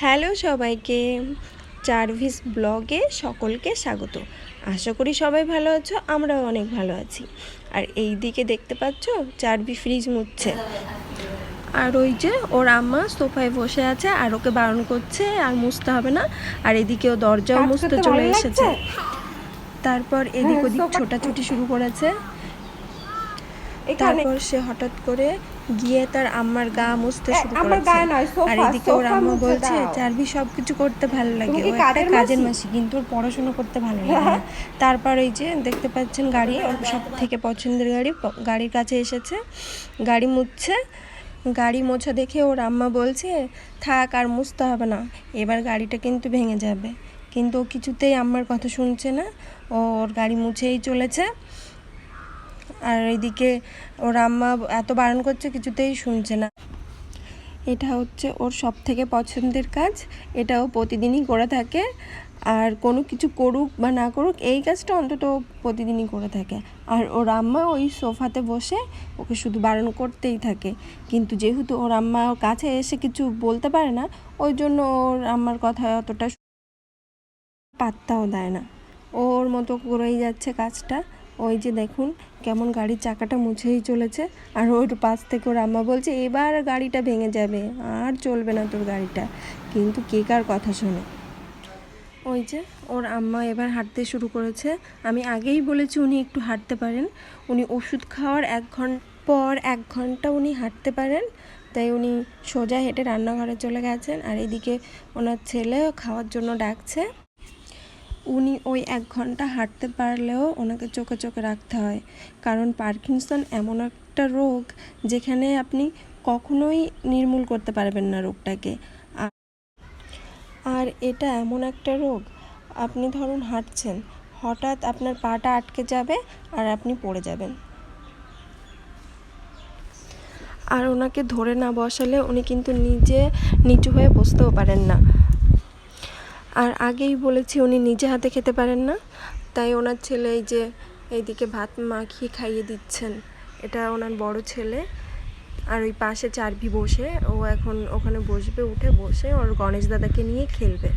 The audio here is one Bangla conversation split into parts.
হ্যালো সবাইকে, চারভিস ব্লগে সকলকে স্বাগত। আশা করি সবাই ভালো আছো, আমরাও অনেক ভালো আছি। আর এই দিকে দেখতে পাচ্ছ চারভি ফ্রিজ মুছছে, আর ওই যে ওর আম্মা সোফায় বসে আছে আর ওকে বারণ করছে আর মুছতে হবে না। আর এদিকে ও দরজাও মুছতে চলে এসেছে। তারপর এদিক ওদিক ছোটাছুটি শুরু করেছে। তারপর সে হঠাৎ করে গিয়ে তার আম্মার গা মুছতে শুরু করেছে। আর এদিকে ওর আম্মা বলছে চারভি সব কিছু করতে ভালো লাগে, ও একটা কাজের মাসি, কিন্তু ওর পড়াশোনা করতে ভালো লাগে না। তারপর এই যে দেখতে পাচ্ছেন গাড়ি, ওর সব থেকে পছন্দের গাড়ি, গাড়ির কাছে এসেছে, গাড়ি মুছছে। গাড়ি মোছা দেখে ওর আম্মা বলছে থাক আর মুছতে হবে না, এবার গাড়িটা কিন্তু ভেঙে যাবে। কিন্তু ও কিছুতেই আম্মার কথা শুনছে না, ওর গাড়ি মুছেই চলেছে। আর এইদিকে ওর আম্মা এত বারণ করছে, কিছুতেই শুনছে না। এটা হচ্ছে ওর সব থেকে পছন্দের কাজ, এটাও প্রতিদিনই করে থাকে। আর কোনো কিছু করুক বা না করুক, এই কাজটা অন্তত প্রতিদিনই করে থাকে। আর ওর আম্মা ওই সোফাতে বসে ওকে শুধু বারণ করতেই থাকে, কিন্তু যেহেতু ওর আম্মা ওর কাছে এসে কিছু বলতে পারে না, ওই জন্য ওর আম্মার কথা অতটা পাত্তাও দেয় না, ওর মতো করেই যাচ্ছে কাজটা। ওই যে দেখুন কেমন গাড়ির চাকাটা মুছেই চলেছে। আর ওর পাশ থেকে ওর আম্মা বলছে এবার গাড়িটা ভেঙে যাবে, আর চলবে না তোর গাড়িটা। কিন্তু কে কার কথা শোনে। ওই যে ওর আম্মা এবার হাঁটতে শুরু করেছে। আমি আগেই বলেছি উনি একটু হাঁটতে পারেন, উনি ওষুধ খাওয়ার 1 ঘন্টা উনি হাঁটতে পারেন। তাই উনি সোজা হেঁটে রান্নাঘরে চলে গেছেন। আর এদিকে ওনার ছেলে খাওয়ার জন্য ডাকছে। উনি ওই 1 ঘন্টা হাঁটতে পারলেও ওনাকে চোখে চোখে রাখতে হয়, কারণ পার্কিনসন এমন একটা রোগ যেখানে আপনি কখনোই নির্মূল করতে পারবেন না রোগটাকে। আর এটা এমন একটা রোগ, আপনি ধরুন হাঁটছেন, হঠাৎ আপনার পাটা আটকে যাবে আর আপনি পড়ে যাবেন। আর ওনাকে ধরে না বসালে উনি কিন্তু নিজে নিচু হয়ে বসতেও পারেন না। আর আগেই বলেছি উনি নিজে হাতে খেতে পারেন না, তাই ওনার ছেলে এই যে এইদিকে ভাত মাখিয়ে খাইয়ে দিচ্ছেন, এটা ওনার বড় ছেলে। আর ওই পাশে চারভি বসে, ও এখন ওখানে বসবে, উঠে বসে ওর গণেশ দাদাকে নিয়ে খেলবে।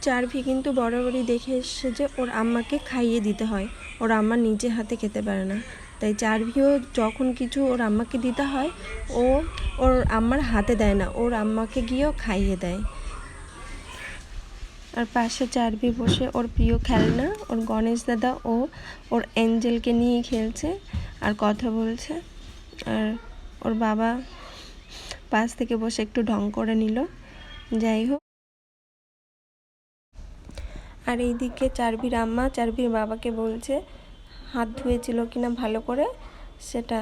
চারভি কিন্তু বরাবরই দেখে এসছে যে ওর আম্মাকে খাইয়ে দিতে হয়, ওর আম্মা নিজে হাতে খেতে পারে না। তাই চারভিও যখন কিছু ওর আম্মাকে দিতে হয়, ও ওর আম্মার হাতে দেয় না, ওর আম্মাকে গিয়েও খাইয়ে দেয়। আর পাশে চারভি বসে ওর প্রিয় খেলনা ওর গণেশ দাদা ও ওর অ্যাঞ্জেলকে নিয়ে খেলছে আর কথা বলছে। আর ওর বাবা পাশ থেকে বসে একটু ঢং করে নিল। যাই হোক, আর এইদিকে চারভির আম্মা চারভির বাবাকে বলছে হাত ধুয়েছিল কিনা ভালো করে সেটা।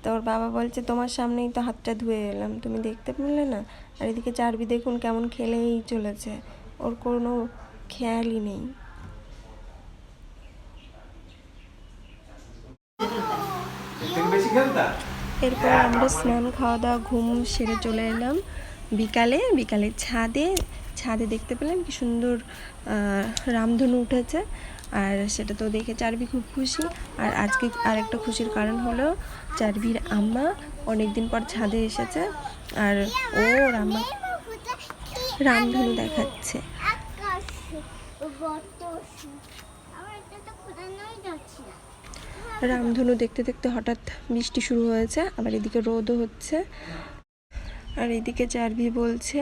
তো ওর বাবা বলছে তোমার সামনেই তো হাতটা ধুয়ে এলাম, তুমি দেখতে পেলে না। আর এদিকে চারভি দেখুন কেমন খেলেই চলেছে, ওর কোনো খেয়ালই নেই। এরপর আমরা স্নান খাওয়া দাওয়া ঘুম সেরে চলে এলাম বিকালে ছাদে দেখতে পেলাম কি সুন্দর রামধনু উঠেছে। আর সেটা তো দেখে চারভি খুব খুশি। আর আজকে আরেকটা খুশির কারণ হলো চারভির আম্মা অনেক দিন পর ছাদে এসেছে, আর ও আম্মা রামধনু দেখাচ্ছে। রামধনু দেখতে দেখতে হঠাৎ বৃষ্টি শুরু হয়েছে, আবার এদিকে রোদও হচ্ছে। আর এদিকে চারভি বলছে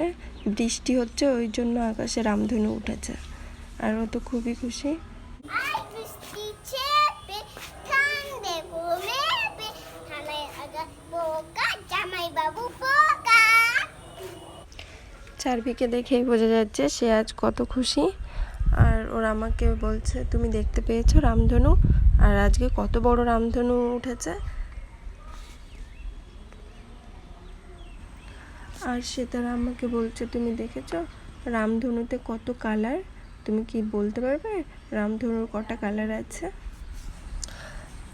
বৃষ্টি হচ্ছে ওই জন্য আকাশে রামধনু উঠেছে, আর ও তো খুবই খুশি। চারভিকে দেখেই বোঝা যাচ্ছে সে আজ কত খুশি। আর ওর আমাকে বলছে তুমি দেখতে পেয়েছো রামধনু, আর আজকে কত বড় রামধনু উঠেছে। আর সে তার আমাকে বলছে তুমি দেখেছো রামধনুতে কত কালার, তুমি কি বলতে পারবে রামধনুর কটা কালার আছে?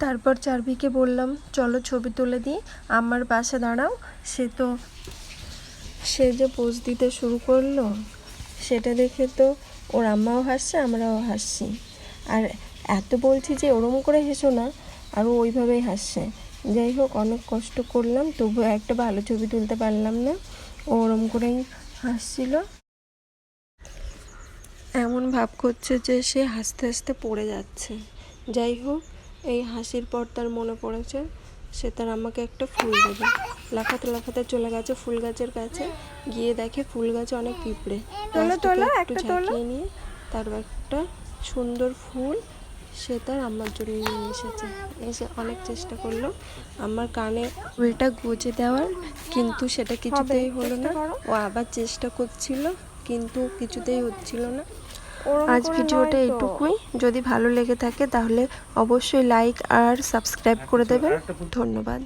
তারপর চারভিকে বললাম চলো ছবি তুলে দিই, আমার পাশে দাঁড়াও। সে যে পোজ দিতে শুরু করলো, সেটা দেখে তো ওর আম্মাও হাসছে, আমরাও হাসছি। আর এত বলছি যে ওরম করে হেসো না, আর ও ওইভাবেই হাসছে। যাই হোক, অনেক কষ্ট করলাম, তবুও একটা ভালো ছবি তুলতে পারলাম না, ও ওরম করেই হাসছিল, এমন ভাব করছে যে সে হাসতে হাসতে পড়ে যাচ্ছে। যাই হোক, এই হাসির পর তার মনে পড়েছে সে তার আমাকে একটা ফুল দেবে। লাফাতে লাফাতে চলে গেছে ফুল গাছের কাছে, গিয়ে দেখে ফুল গাছে অনেক পিঁপড়ে। একটু ঝাঁকিয়ে নিয়ে তার একটা সুন্দর ফুল সে তার আমার জন্য নিয়ে এসেছে। এসে অনেক চেষ্টা করলো আমার কানে ফুলটা গুজে দেওয়ার, কিন্তু সেটা কিছুতেই হলো না। ও আবার চেষ্টা করছিল, কিন্তু কিছুতেই হচ্ছিল না। আজ ভিডিওটা এইটুকুই। যদি ভালো লেগে থাকে তাহলে অবশ্যই লাইক আর সাবস্ক্রাইব করে দেবেন। ধন্যবাদ।